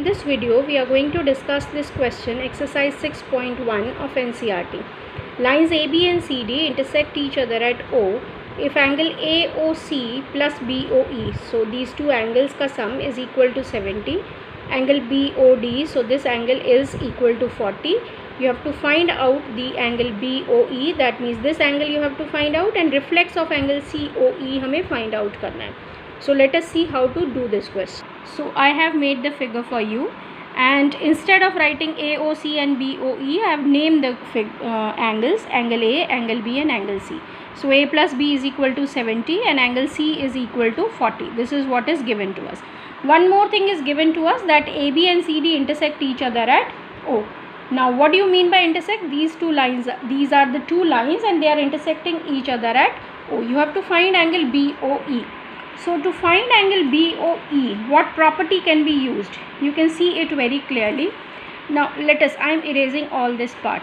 In this video, we are going to discuss this question, exercise 6.1 of NCERT. Lines AB and CD intersect each other at O if angle AOC plus BOE, so these two angles ka sum is equal to 70, angle BOD, so this angle is equal to 40. You have to find out the angle BOE, that means this angle you have to find out, and reflex of angle COE हमें find out करना है. So let us see how to do this question. So I have made the figure for you, and instead of writing AOC and BOE, I have named the angles, angle A, angle B and angle C. So A plus B is equal to 70 and angle C is equal to 40. This is what is given to us. One more thing is given to us, that AB and CD intersect each other at O. Now what do you mean by intersect? These two lines, these are the two lines and they are intersecting each other at O. You have to find angle BOE. So to find angle BOE, what property can be used? You can see it very clearly. Now let us, I am erasing all this part.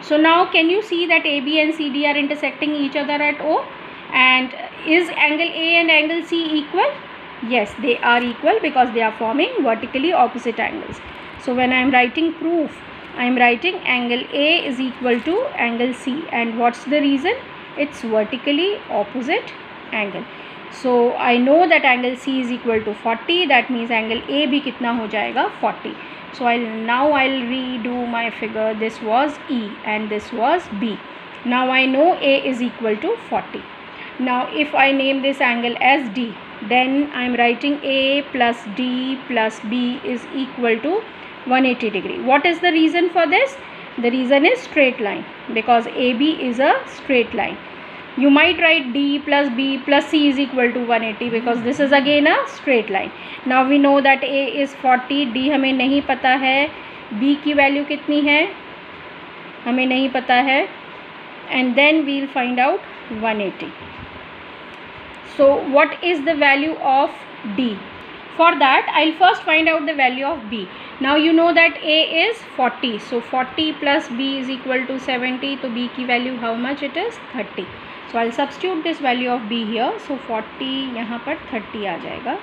So now can you see that AB and CD are intersecting each other at O? And is angle A and angle C equal? Yes, they are equal because they are forming vertically opposite angles. So when I am writing proof, I am writing angle A is equal to angle C. And what's the reason? It's vertically opposite angle. So I know that angle C is equal to 40, that means angle A भी कितना हो जाएगा 40. So I'll redo my figure. This was E and this was B. Now I know A is equal to 40. Now if I name this angle as D, then I am writing A plus D plus B is equal to 180 degree. What is the reason for this? The reason is straight line, because AB is a straight line. You might write D plus B plus C is equal to 180 because this is again a straight line. Now we know that A is 40, D हमें नहीं पता है, B की value कितनी है हमें नहीं पता है, and then we will find out 180. So what is the value of D? For that I'll first find out the value of B. Now you know that A is 40, so 40 plus B is equal to 70, so B की value how much it is? 30. So I'll substitute this value of B here. So 40 यहाँ पर 30 आ जाएगा.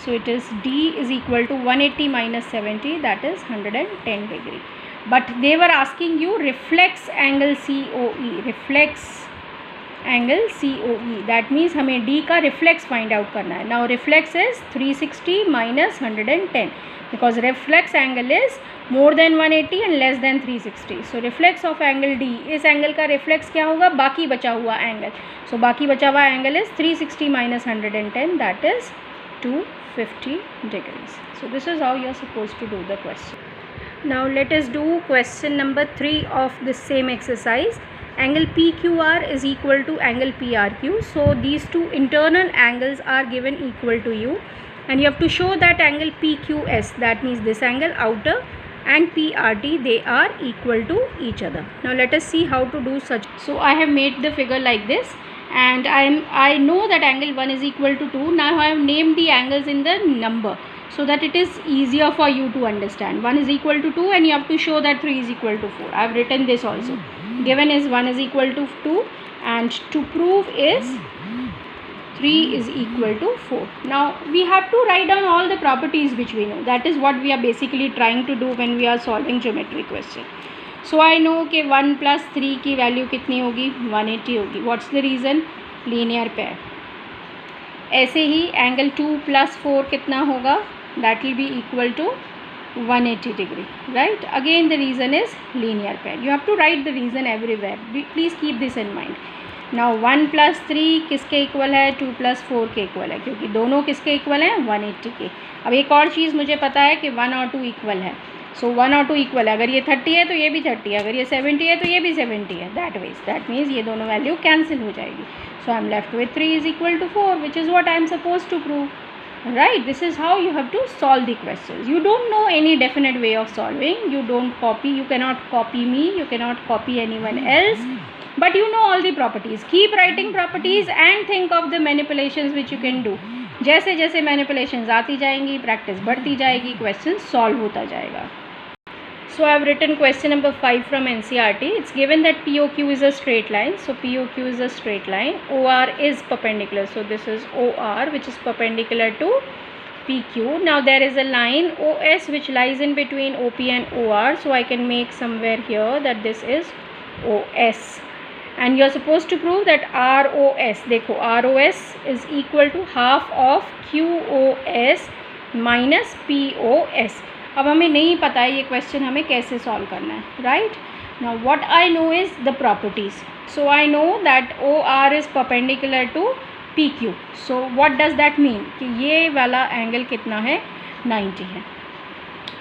So it is D is equal to 180 minus 70, that is 110 degree. But they were asking you reflex angle COE. Reflex angle COE. That means हमें D का reflex find out करना है. Now reflex is 360 minus 110. Because reflex angle is more than 180 and less than 360. So reflex of angle D, इस angle का reflex क्या होगा? बाकी बचा हुआ angle. So बाकी बचा हुआ angle is 360 minus 110, that is 250 degrees. So this is how you are supposed to do the question. Now let us do question number 3 of this same exercise. Angle PQR is equal to angle PRQ. So these two internal angles are given equal to you. And you have to show that angle PQS, that means this angle outer, and PRT, they are equal to each other. Now let us see how to do such. So I have made the figure like this, and I know that angle 1 is equal to 2. Now I have named the angles in the number so that it is easier for you to understand. 1 is equal to 2 and you have to show that 3 is equal to 4. I have written this also. Given is 1 is equal to 2 and to prove is 3 is equal to 4. Now we have to write down all the properties which we know. That is what we are basically trying to do when we are solving geometry question. So I know कि 1 plus 3 की value कितनी होगी? 180 होगी. What's the reason? Linear pair. ऐसे ही angle 2 plus 4 कितना होगा? That will be equal to 180 degree. Right? Again the reason is linear pair. You have to write the reason everywhere. Please keep this in mind. Now 1 plus 3 किसके equal है? 2 plus 4 के equal है, क्योंकि दोनों किसके equal हैं? 180 के. अब एक और चीज़ मुझे पता है कि 1 और 2 इक्वल है. सो 1 और 2 इक्वल है. अगर ये 30 है तो ये भी 30 है, अगर ये 70 है तो ये भी 70 है. दैट मीन्स ये दोनों वैल्यू कैंसिल हो जाएगी. So I'm left with 3 is equal to 4, which is what I'm suppose to prove. Right, this is how you have to solve the questions. You don't know any definite way of solving. You don't copy, you cannot copy me, you cannot copy anyone else, but you know all the properties. Keep writing properties and think of the manipulations which you can do. जैसे जैसे manipulations आती जाएंगी, practice बढ़ती जाएगी, question solve होता जाएगा. So I have written question number 5 from NCERT. It's given that POQ is a straight line. So POQ is a straight line. OR is perpendicular. So this is OR, which is perpendicular to PQ. Now there is a line OS which lies in between OP and OR, so I can make somewhere here that this is OS, and you are supposed to prove that ROS, देखो ROS is equal to half of QOS minus POS. अब हमें नहीं पता है ये question हमें कैसे solve करना है, right? Now what I know is the properties. So I know that OR is perpendicular to PQ. So what does that mean कि ये वाला एंगल कितना है, 90 है.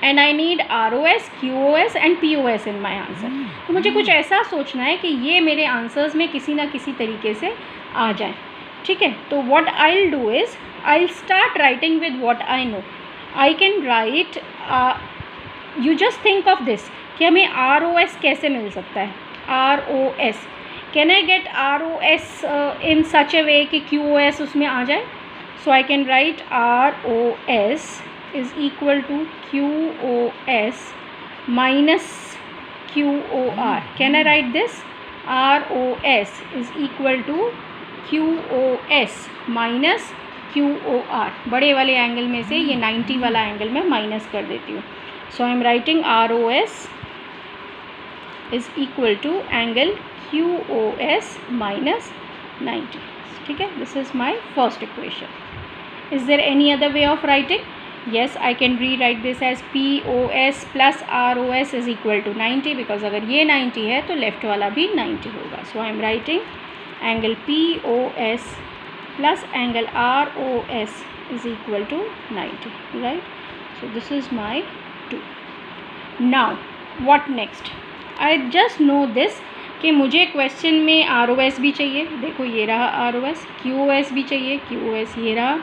And I need ROS, QOS and POS in my answer. तो मुझे कुछ ऐसा सोचना है कि ये मेरे आंसर्स में किसी ना किसी तरीके से आ जाए, ठीक है? तो what I will do is I will start writing with what I know. I can write, you just think of this कि हमें ROS कैसे मिल सकता है. ROS, can I get ROS in such a way कि QOS उसमें आ जाए. So I can write ROS is equal to QOS minus QOR. Can I write this? ROS is equal to QOS minus QOR. बड़े वाले angle में से ये 90 वाला एंगल मैं माइनस कर देती हूँ. So I'm writing ROS is equal to angle QOS minus 90. ठीक है, this is my first equation. Is there any other way of writing? Yes, I can rewrite this as POS plus ROS is equal to 90, because अगर ये 90 है तो left वाला भी 90 होगा. So I am writing angle POS plus angle ROS is equal to 90, right? So this is my 2. Now what next? I just know this कि मुझे question में ROS भी चाहिए, देखो ये रहा ROS, QOS भी चाहिए, QOS ये रहा,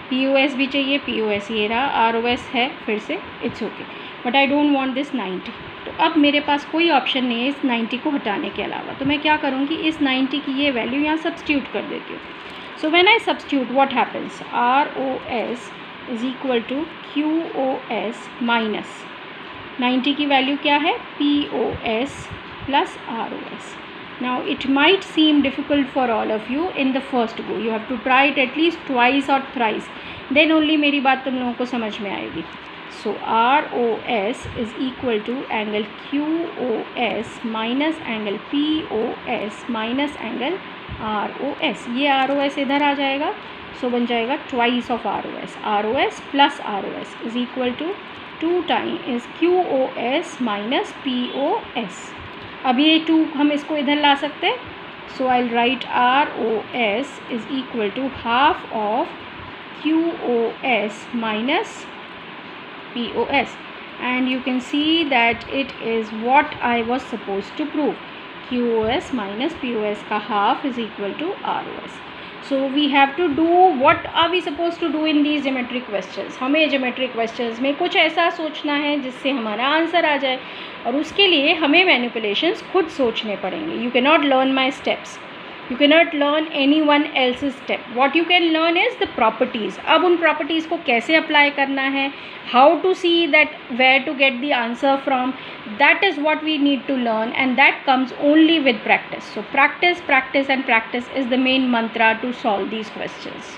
POS भी चाहिए, POS ये रहा, ROS है फिर से, it's okay, but I don't want this 90. तो अब मेरे पास कोई ऑप्शन नहीं है इस 90 को हटाने के अलावा. तो मैं क्या करूँगी, इस 90 की ये वैल्यू यहाँ सब्सटीट्यूट कर देती हूँ. So when I substitute what happens, ROS is equal to QOS minus 90 की वैल्यू क्या है, POS plus ROS. Now it might seem difficult for all of you in the first go. You have to try it at least twice or thrice. Then only मेरी बात तुम लोगों को समझ में आएगी. So ROS is equal to angle QOS minus angle POS minus angle ROS. ये ROS इधर आ जाएगा, so बन जाएगा twice of ROS. ROS plus ROS is equal to 2 times QOS minus POS. अब ये 2 हम इसको इधर ला सकते हैं. So I will write ROS is equal to half of QOS minus POS, and you can see that it is what I was suppose to prove. QOS minus POS का half is equal to ROS. So we have to do what are we suppose to do in these geometric questions. हमें geometric questions में कुछ ऐसा सोचना है जिससे हमारा answer आ जाए, और उसके लिए हमें मैनिपुलेशंस खुद सोचने पड़ेंगे. You can not learn my steps, you can not learn anyone else step. What you can learn is the properties. अब उन प्रॉपर्टीज़ को कैसे अप्लाई करना है, how to see that where to get the answer from, that is what we need to learn, and that comes only with practice. So practice, practice and practice is the main mantra to solve these questions.